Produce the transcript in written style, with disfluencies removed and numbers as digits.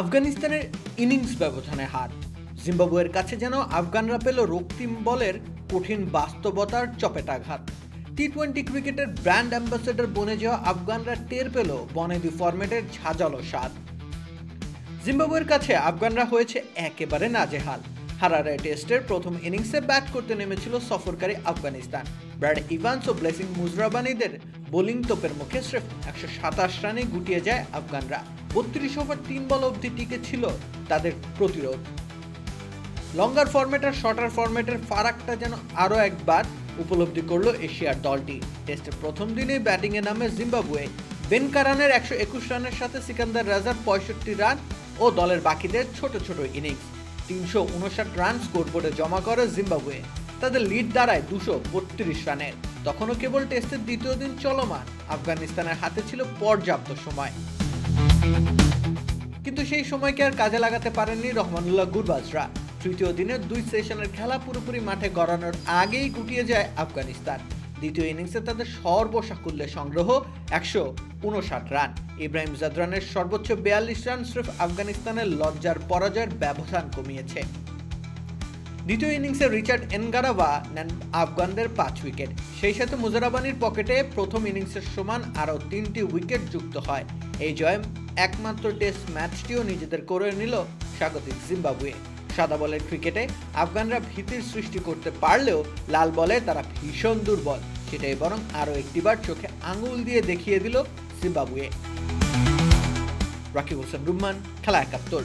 আফগানিস্তানের ইনিংস ব্যবধানে হার। জিম্বাবুয়ের কাছে যেন আফগানরা পেল রক্তিম বলের কঠিন বাস্তবতার চপেটাঘাত। টি-20 ক্রিকেটের ব্র্যান্ড অ্যাম্বাসেডর বনে যাওয়া আফগানরা টের পেল বনেদি ফরম্যাটের ঝাঁঝালো স্বাদ। জিম্বাবুয়ের কাছে আফগানরা হয়েছে একেবারে নাজেহাল। হারারে টেস্টের প্রথম ইনিংসে ব্যাট করতে নেমেছিল সফরকারী আফগানিস্তান। ব্র্যাড ইভান্স ও ব্লেসিং মুজরাবানিদের বোলিং তোপের মুখে স্রেফ 127 রানে গুটিয়ে যায় আফগানরা। 32 ওভার 3 বল অবধি টিকে ছিল তাদের প্রতিরোধ। লঙ্গার ফরম্যাট আর শর্টার ফরম্যাটের ফারাকটা যেন আরও একবার উপলব্ধি করল এশিয়ার দলটি। টেস্টের প্রথম দিনেই ব্যাটিংয়ে নামে জিম্বাবুয়ে। বেন কারানের 121 রানের সাথে সিকান্দার রাজার 65 রান ও দলের বাকিদের ছোট ছোট ইনিংস। 359 রান স্কোরবোর্ডে জমা করে জিম্বাবুয়ে। তাদের লিড দাঁড়ায় 232 রানের। তখনও কেবল টেস্টের দ্বিতীয় দিন চলমান। আফগানিস্তানের হাতে ছিল পর্যাপ্ত সময়, কিন্তু সেই সময়কে আর কাজে লাগাতে পারেননি রহমানুল্লাহ গুরবাজরা। তৃতীয় দিনের 2 সেশনের খেলা পুরোপুরি মাঠে গড়ানোর আগেই গুটিয়ে যায় আফগানিস্তান। দ্বিতীয় ইনিংসে তাদের সর্বসাকুল্যে সংগ্রহ 159 রান। ইব্রাহিম জাদরানের সর্বোচ্চ 42 রান স্রেফ আফগানিস্তানের লজ্জার পরাজয়ের ব্যবধান কমিয়েছে। দ্বিতীয় ইনিংসে রিচার্ড এনগারাভা নেন আফগানদের 5 উইকেট। সেই সাথে মুজারাবানির পকেটে প্রথম ইনিংসের সমান আরও 3টি উইকেট যুক্ত হয়। এই জয় একমাত্র টেস্ট ম্যাচটিও নিজেদের করে নিল স্বাগতিক জিম্বাবুয়ে। সাদা বলের ক্রিকেটে আফগানরা ভীতির সৃষ্টি করতে পারলেও লাল বলে তারা ভীষণ দুর্বল, সেটাই বরং আরও একটিবার চোখে আঙুল দিয়ে দেখিয়ে দিল জিম্বাবুয়ে। রাকিব হোসেন রুম্মান, খেলা 71।